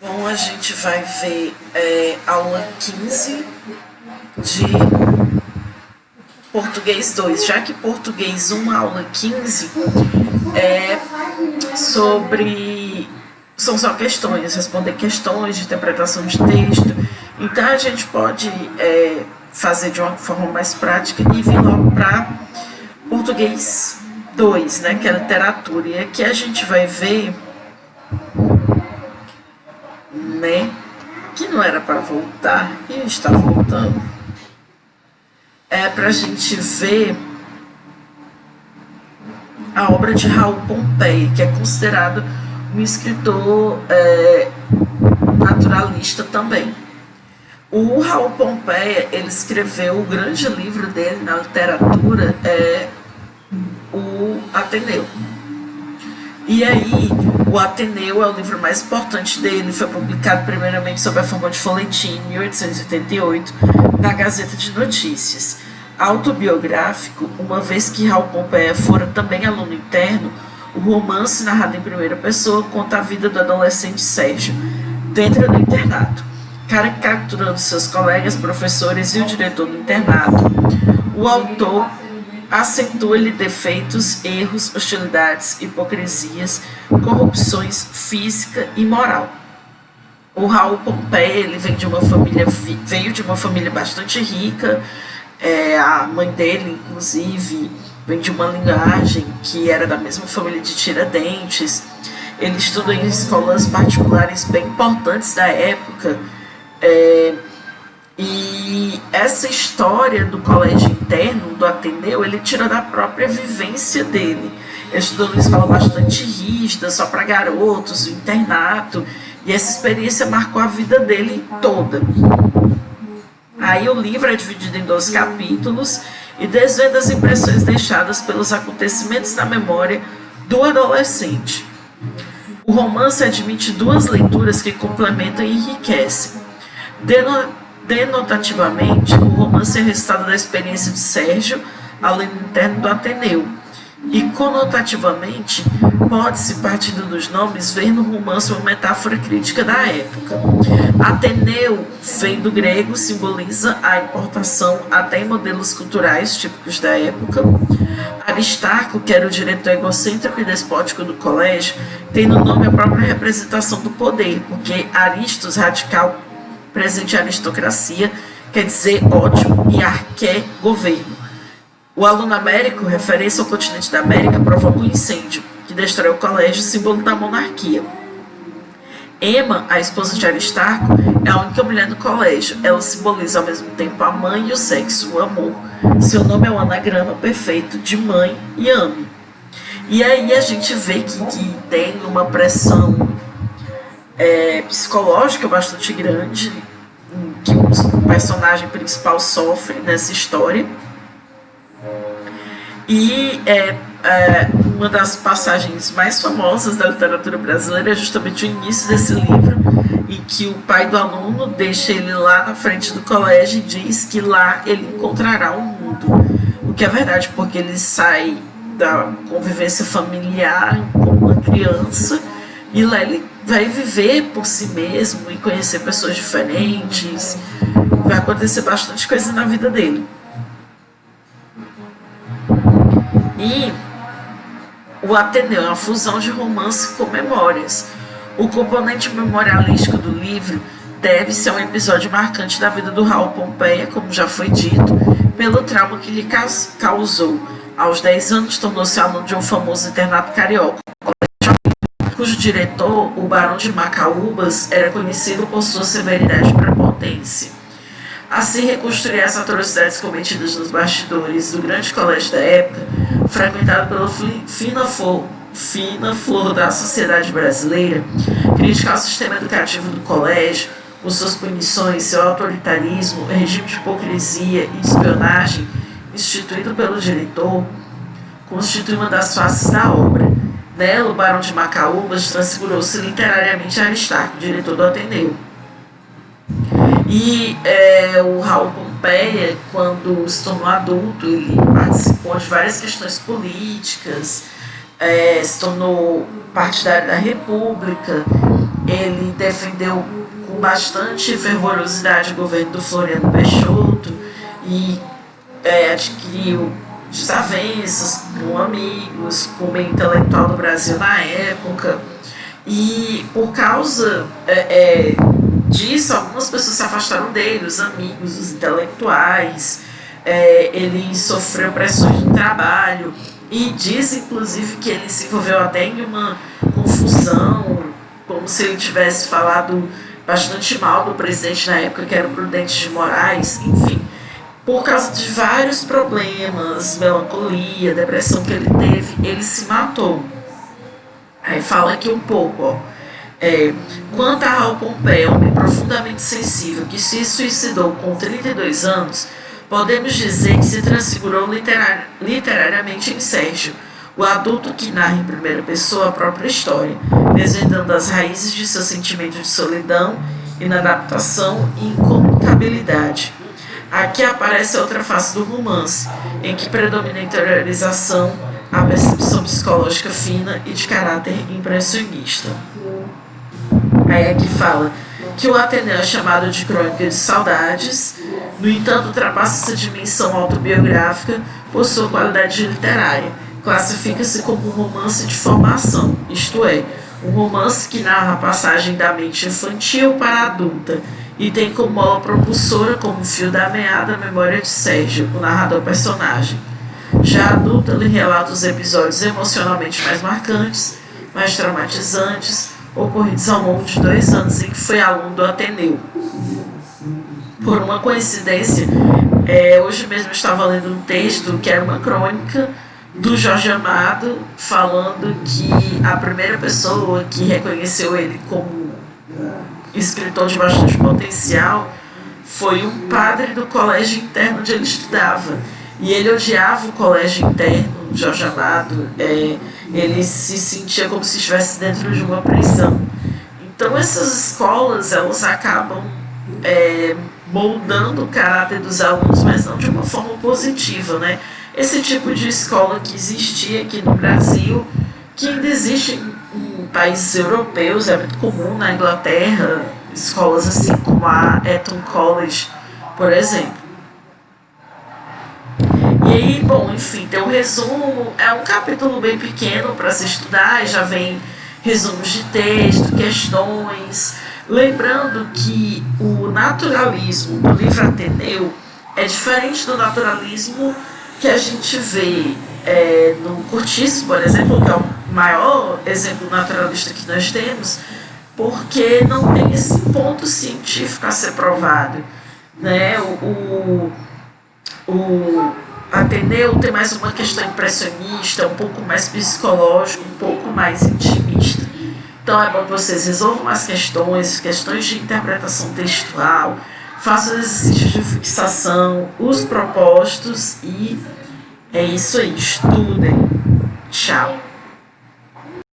Bom, a gente vai ver aula 15 de Português 2, já que Português 1, aula 15, é sobre. São só questões, responder questões de interpretação de texto. Então a gente pode fazer de uma forma mais prática e vir logo para Português 2, né, que é literatura. E aqui a gente vai ver, né, que não era para voltar e está voltando. É para a gente ver a obra de Raul Pompeia, que é considerado um escritor naturalista também. O Raul Pompeia, ele escreveu o grande livro dele na literatura, o Ateneu. E aí, o Ateneu é o livro mais importante dele, foi publicado primeiramente sob a forma de folhetim em 1888, na Gazeta de Notícias. Autobiográfico, uma vez que Raul Pompeia fora também aluno interno, o romance, narrado em primeira pessoa, conta a vida do adolescente Sérgio, dentro do internato, caricaturando seus colegas, professores e o diretor do internato. O autor acentua-lhe defeitos, erros, hostilidades, hipocrisias, corrupções física e moral. O Raul Pompeia, ele veio de uma família bastante rica. A mãe dele, inclusive, vem de uma linhagem que era da mesma família de Tiradentes. Ele estudou em escolas particulares bem importantes da época. E essa história do colégio interno, do Ateneu, ele tira da própria vivência dele. Ele estudou numa escola bastante rígida, só para garotos, o internato, e essa experiência marcou a vida dele toda. Aí o livro é dividido em 12 capítulos e desvenda as impressões deixadas pelos acontecimentos na memória do adolescente. O romance admite duas leituras que complementam e enriquecem. Denotativamente, o romance é resultado da experiência de Sérgio, aluno interno do Ateneu. E conotativamente, pode-se, partindo dos nomes, ver no romance uma metáfora crítica da época. Ateneu vem do grego, simboliza a importação até em modelos culturais típicos da época. Aristarco, que era o diretor egocêntrico e despótico do colégio, tem no nome a própria representação do poder, porque Aristos, radical, presente a aristocracia, quer dizer ódio, e arqué, governo. O aluno Américo, referência ao continente da América, provoca um incêndio, que destrói o colégio, símbolo da monarquia. Emma, a esposa de Aristarco, é a única mulher do colégio. Ela simboliza ao mesmo tempo a mãe e o sexo, o amor. Seu nome é um anagrama perfeito de mãe e ame. E aí a gente vê que tem uma pressão psicológica bastante grande, que o personagem principal sofre nessa história. E uma das passagens mais famosas da literatura brasileira é justamente o início desse livro, em que o pai do aluno deixa ele lá na frente do colégio e diz que lá ele encontrará o mundo. O que é verdade, porque ele sai da convivência familiar como uma criança e lá ele vai viver por si mesmo e conhecer pessoas diferentes. Vai acontecer bastante coisa na vida dele. E o Ateneu é uma fusão de romance com memórias. O componente memorialístico do livro deve-se a um episódio marcante da vida do Raul Pompeia, como já foi dito, pelo trauma que lhe causou. Aos 10 anos, tornou-se aluno de um famoso internato carioca, cujo diretor, o Barão de Macaúbas, era conhecido por sua severidade e prepotência. Assim, reconstruir as atrocidades cometidas nos bastidores do grande colégio da época, frequentado pela fina flor da sociedade brasileira, criticar o sistema educativo do colégio, com suas punições, seu autoritarismo, regime de hipocrisia e espionagem instituído pelo diretor, constitui uma das faces da obra. Nela, o Barão de Macaúbas transfigurou-se literariamente a Aristarco, diretor do Ateneu. E o Raul Pompeia, quando se tornou adulto, ele participou de várias questões políticas, se tornou partidário da República. ele defendeu com bastante fervorosidade o governo do Floriano Peixoto e adquiriu desavenças com amigos, com o meio intelectual do Brasil na época. E por causa disso, algumas pessoas se afastaram dele, os amigos, os intelectuais. Ele sofreu pressões no trabalho e diz, inclusive, que ele se envolveu até em uma confusão, como se ele tivesse falado bastante mal do presidente na época, que era o Prudente de Moraes, enfim. Por causa de vários problemas, melancolia, depressão que ele teve, ele se matou. Aí fala aqui um pouco, ó. Quanto a Raul Pompeia, homem profundamente sensível que se suicidou com 32 anos, podemos dizer que se transfigurou literariamente em Sérgio, o adulto que narra em primeira pessoa a própria história, desvendando as raízes de seu sentimento de solidão, inadaptação e incomunicabilidade. Aqui aparece outra face do romance, em que predomina a interiorização, a percepção psicológica fina e de caráter impressionista. Aí aqui fala que o Ateneu é chamado de crônica de saudades, no entanto ultrapassa essa dimensão autobiográfica por sua qualidade literária. Classifica-se como um romance de formação, isto é, um romance que narra a passagem da mente infantil para a adulta e tem como mola propulsora, como fio da meada, a memória de Sérgio, o narrador personagem. Já a adulta lhe relata os episódios emocionalmente mais marcantes, mais traumatizantes, ocorridos ao longo de 2 anos em que foi aluno do Ateneu. Por uma coincidência, hoje mesmo eu estava lendo um texto que era uma crônica do Jorge Amado, falando que a primeira pessoa que reconheceu ele como escritor de bastante potencial foi um padre do colégio interno onde ele estudava. E ele odiava o colégio interno, Jorge Amado. Ele se sentia como se estivesse dentro de uma prisão. Então essas escolas, elas acabam moldando o caráter dos alunos, mas não de uma forma positiva, né? Esse tipo de escola que existia aqui no Brasil, que ainda existe em países europeus, é muito comum na Inglaterra, escolas assim como a Eton College, por exemplo. E aí, bom, enfim, tem um resumo, é um capítulo bem pequeno para se estudar, já vem resumos de texto, questões, lembrando que o naturalismo do livro Ateneu é diferente do naturalismo que a gente vê no Curtiço, por exemplo, que é o maior exemplo naturalista que nós temos, porque não tem esse ponto científico a ser provado, né? O Ateneu tem mais uma questão impressionista, um pouco mais psicológico, um pouco mais intimista. Então é bom que vocês resolvam as questões de interpretação textual, façam exercícios de fixação, os propostos e é isso aí, estudem. Tchau.